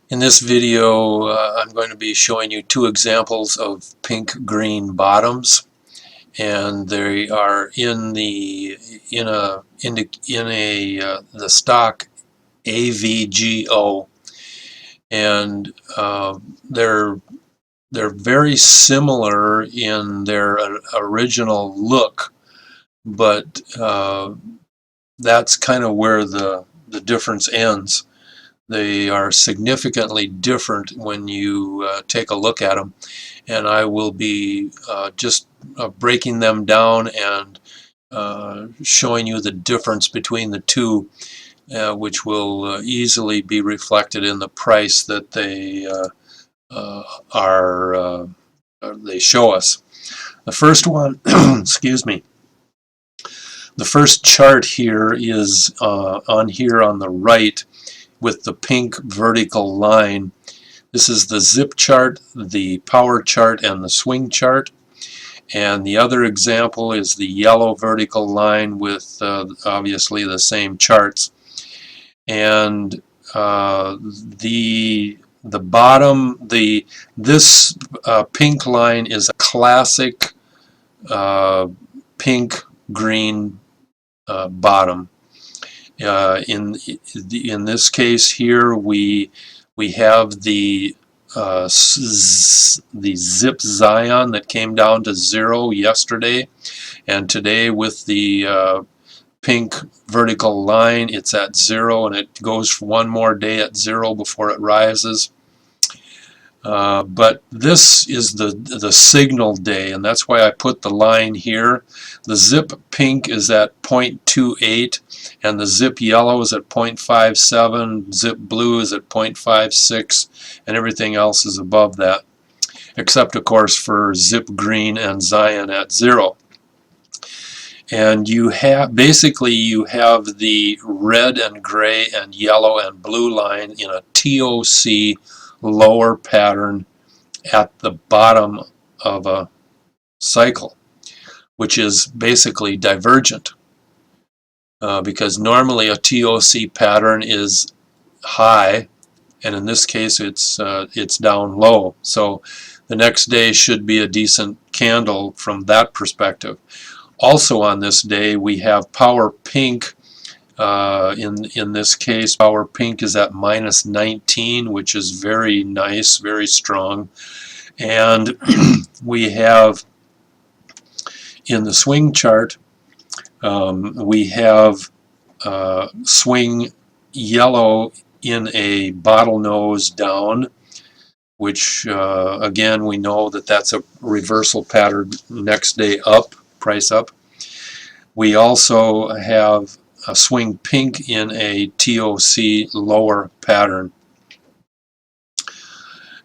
In this video, I'm going to be showing you two examples of pink-green bottoms, and they are in the stock AVGO, and they're very similar in their original look, but that's kind of where the difference ends. They are significantly different when you take a look at them, and I will be just breaking them down and showing you the difference between the two, which will easily be reflected in the price that they they show us. The first one, excuse me, the first chart here is on the right, with the pink vertical line. This is the zip chart, the power chart, and the swing chart. And the other example is the yellow vertical line with obviously the same charts. And the bottom, this pink line is a classic pink green bottom. In this case here, we have the Zip Zion that came down to 0 yesterday, and today with the pink vertical line, it's at 0, and it goes for one more day at 0 before it rises. But this is the signal day, and that's why I put the line here. The zip pink is at 0.28, and the zip yellow is at 0.57, zip blue is at 0.56, and everything else is above that, except of course for zip green and Zion at 0. And you have the red and gray and yellow and blue line in a TOC lower pattern at the bottom of a cycle, which is basically divergent, because normally a TOC pattern is high, and in this case it's down low. So the next day should be a decent candle from that perspective. Also on this day we have power pink. In this case, power pink is at -19, which is very nice, very strong. And we have in the swing chart, we have swing yellow in a bottlenose down, which again we know that that's a reversal pattern next day up, price up. We also have a swing pink in a TOC lower pattern.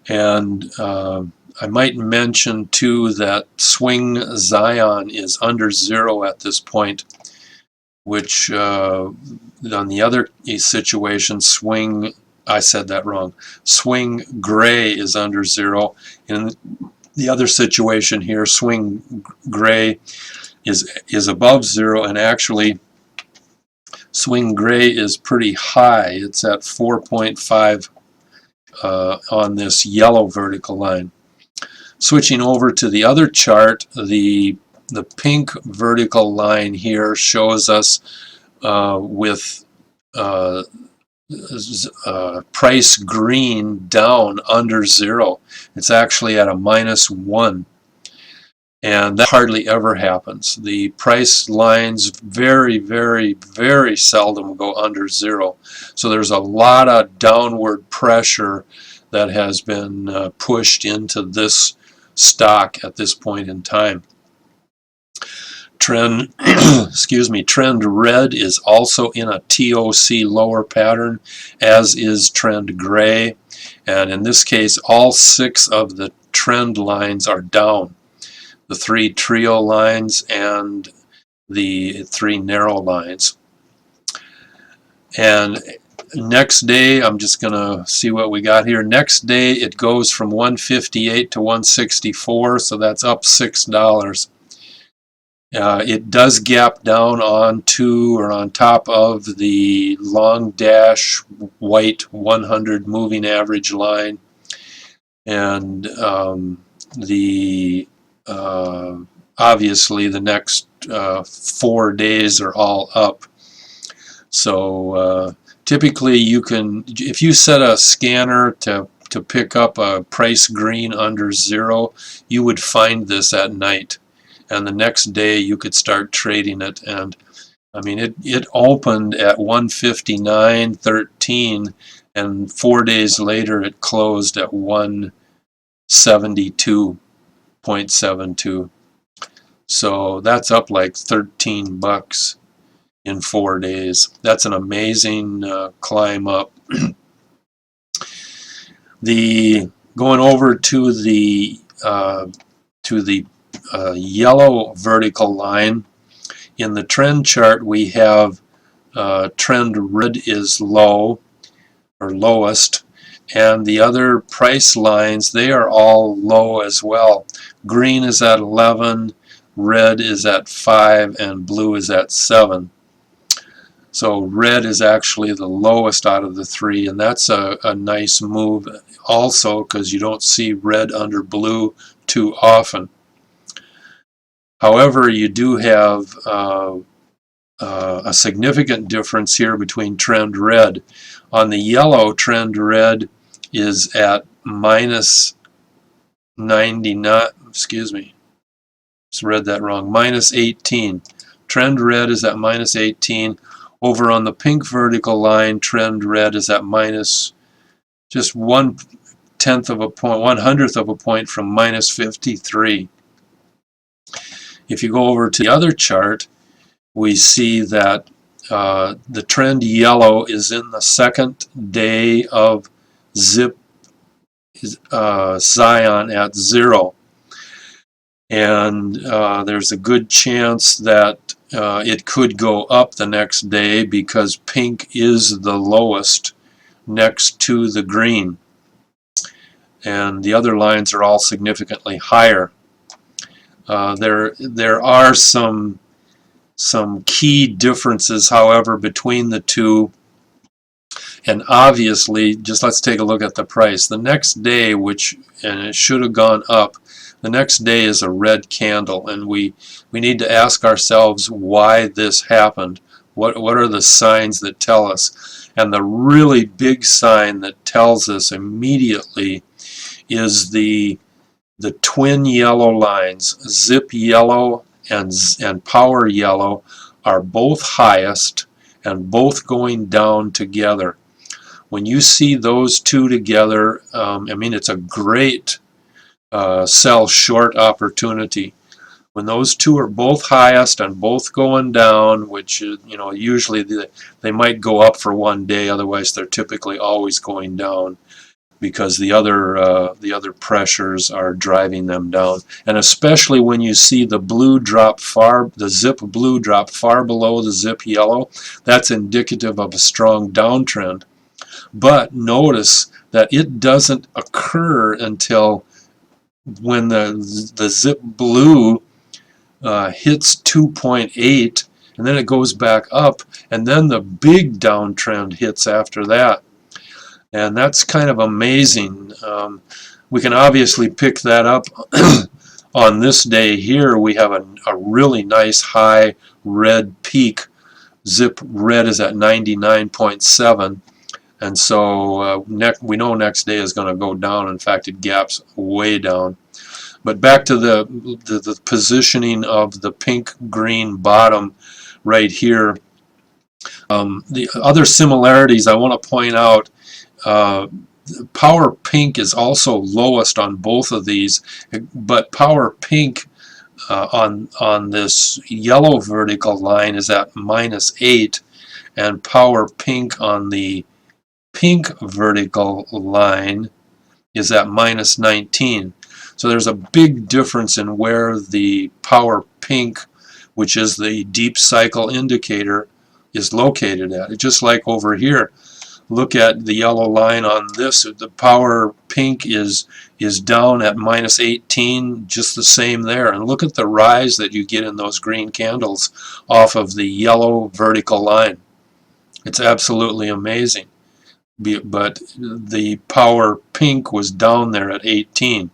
And I might mention too that swing Zion is under 0 at this point, which on the other situation, I said that wrong, swing gray is under 0. In the other situation here, swing gray is above 0, and actually swing gray is pretty high. It's at 4.5 on this yellow vertical line. Switching over to the other chart, the pink vertical line here shows us with price green down under 0. It's actually at a -1. And that hardly ever happens. The price lines very, very, very seldom go under 0. So there's a lot of downward pressure that has been pushed into this stock at this point in time. Trend, excuse me, trend red is also in a TOC lower pattern, as is trend gray. And in this case, all 6 of the trend lines are down. The 3 trio lines and the 3 narrow lines. And next day, I'm just going to see what we got here. Next day, it goes from 158 to 164, so that's up $6. It does gap down onto or on top of the long dash white 100 moving average line, and the obviously the next 4 days are all up. So typically you can, if you set a scanner to pick up a price green under 0, you would find this at night, and the next day you could start trading it. And I mean, it opened at 159.13, and 4 days later it closed at 172.72. So that's up like 13 bucks in 4 days. That's an amazing climb up. Going over to the yellow vertical line, in the trend chart we have trend red is low or lowest, and the other price lines, they are all low as well. Green is at 11, red is at 5, and blue is at 7. So red is actually the lowest out of the 3, and that's a nice move also, because you don't see red under blue too often. However, you do have a significant difference here between trend red. On the yellow, trend red is at minus 99, excuse me, just read that wrong, minus 18. Trend red is at minus 18. Over on the pink vertical line, trend red is at minus just 1/10 of a point, 1/100th of a point from minus 53. If you go over to the other chart, we see that the trend yellow is in the second day of ZIP Zion at 0. And there's a good chance that it could go up the next day, because pink is the lowest next to the green, and the other lines are all significantly higher. There are some key differences, however, between the two, and obviously, just let's take a look at the price. The next day, and it should have gone up, the next day is a red candle, and we need to ask ourselves why this happened. What are the signs that tell us? And the really big sign that tells us immediately is the twin yellow lines. Zip yellow and power yellow are both highest and both going down together. When you see those two together, I mean, it's a great sell short opportunity. When those two are both highest and both going down, which usually they might go up for 1 day, otherwise they're typically always going down, because the other pressures are driving them down. And especially when you see the zip blue drop far below the zip yellow, that's indicative of a strong downtrend. But notice that it doesn't occur until when the zip blue hits 2.8, and then it goes back up, and then the big downtrend hits after that. And that's kind of amazing. We can obviously pick that up on this day here. We have a really nice high red peak. Zip red is at 99.7. And so we know next day is going to go down. In fact, it gaps way down. But back to the positioning of the pink-green bottom right here. The other similarities I want to point out, power pink is also lowest on both of these, but power pink on this yellow vertical line is at -8, and power pink on the pink vertical line is at -19. So there's a big difference in where the power pink, which is the deep cycle indicator, is located at. It's just like over here. look at the yellow line on this. The power pink is down at minus 18, just the same there. And look at the rise that you get in those green candles off of the yellow vertical line. It's absolutely amazing. But the power pink was down there at 18.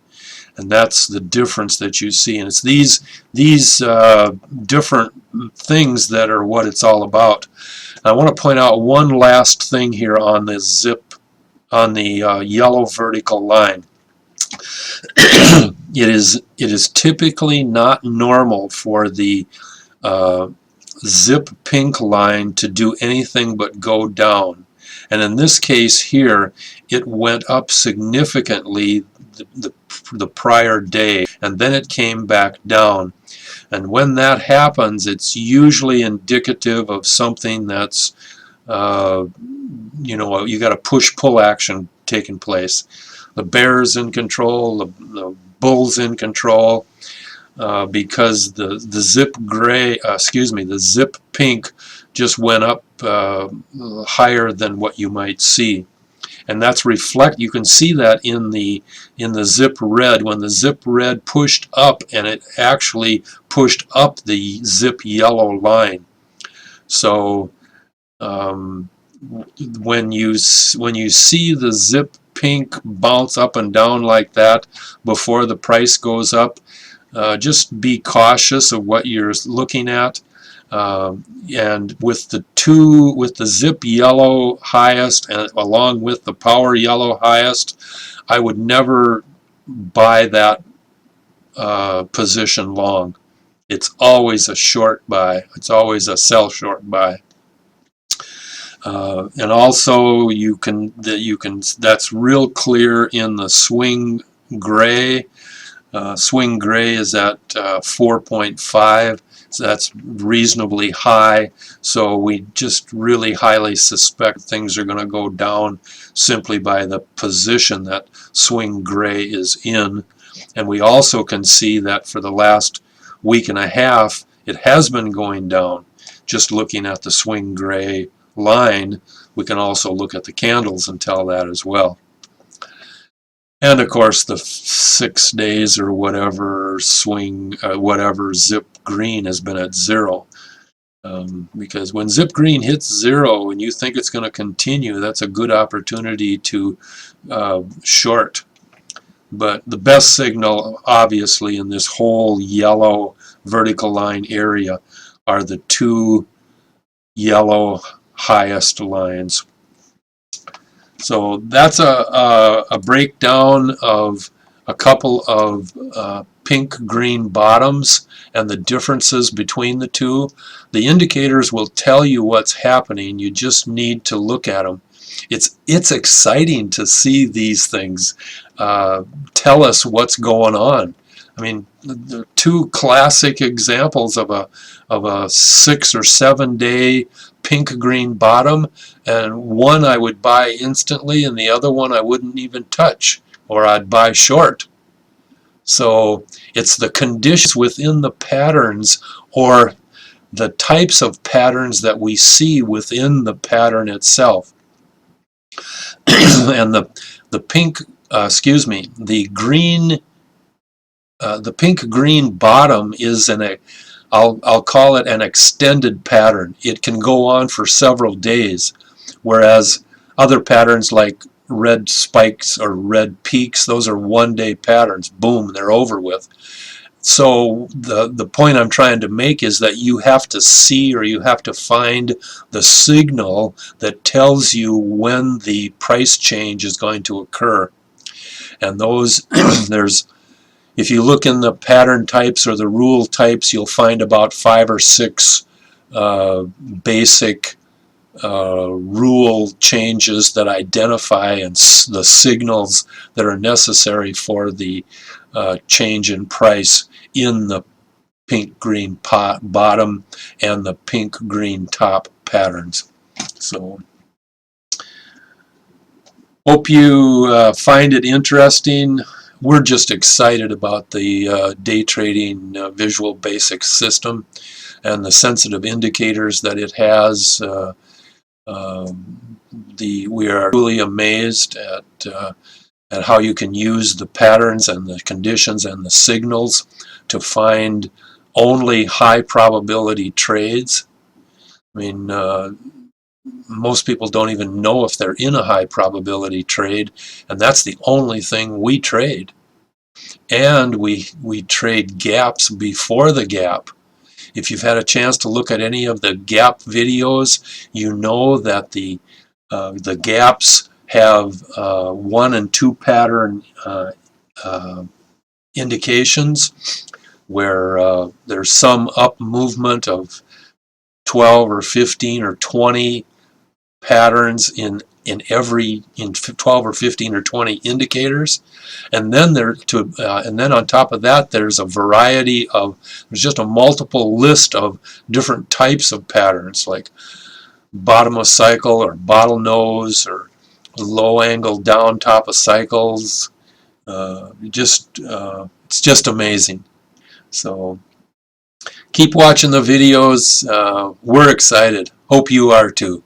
And that's the difference that you see. And it's these different things that are what it's all about. I want to point out one last thing here on the zip, on the yellow vertical line. It is typically not normal for the zip pink line to do anything but go down. And in this case here, it went up significantly the prior day, and then it came back down. And when that happens, it's usually indicative of something that's, you know, you got a push-pull action taking place. The bear's in control, the bull's in control, because the zip gray, the zip pink just went up higher than what you might see. And that's you can see that in the zip red. When the zip red pushed up, and it actually pushed up the zip yellow line. So when you see the zip pink bounce up and down like that before the price goes up, just be cautious of what you're looking at. And with the zip yellow highest and along with the power yellow highest, I would never buy that position long. It's always a short buy. It's always a sell short buy. And also that's real clear in the swing gray. Swing gray is at 4.5. So that's reasonably high, so we just really highly suspect things are going to go down simply by the position that swing gray is in. And we also can see that for the last week and a half it has been going down. Just looking at the swing gray line, we can also look at the candles and tell that as well. And of course the 6 days or whatever swing, whatever zip green has been at 0. Because when zip green hits 0 and you think it's going to continue, that's a good opportunity to short. But the best signal, obviously, in this whole yellow vertical line area are the 2 yellow highest lines. So that's a breakdown of a couple of pink-green bottoms and the differences between the two. The indicators will tell you what's happening. You just need to look at them. It's exciting to see these things tell us what's going on. I mean, the 2 classic examples of a 6 or 7 day pink-green bottom, and one I would buy instantly and the other one I wouldn't even touch, or I'd buy short. So it's the conditions within the patterns, or the types of patterns that we see within the pattern itself. And the pink, the pink-green bottom is I'll call it an extended pattern. It can go on for several days, whereas other patterns like red spikes or red peaks, those are one-day patterns. Boom, they're over with. So the point I'm trying to make is that you have to see, or you have to find the signal that tells you when the price change is going to occur. And those, if you look in the pattern types or the rule types, you'll find about 5 or 6 basic rule changes that identify and the signals that are necessary for the change in price in the pink-green bottom and the pink-green top patterns. So hope you find it interesting. We're just excited about the day trading visual basic system and the sensitive indicators that it has. We are truly amazed at how you can use the patterns and the conditions and the signals to find only high probability trades. I mean, most people don't even know if they're in a high probability trade, and that's the only thing we trade. And we trade gaps before the gap. If you've had a chance to look at any of the gap videos, you know that the gaps have 1 and 2 pattern indications, where there's some up movement of 12 or 15 or 20 patterns in 12 or 15 or 20 indicators, and then and then on top of that there's a variety of, there's just a multiple list of different types of patterns, like bottom of cycle or bottle nose or low angle down top of cycles. It's just amazing. So keep watching the videos. We're excited. Hope you are too.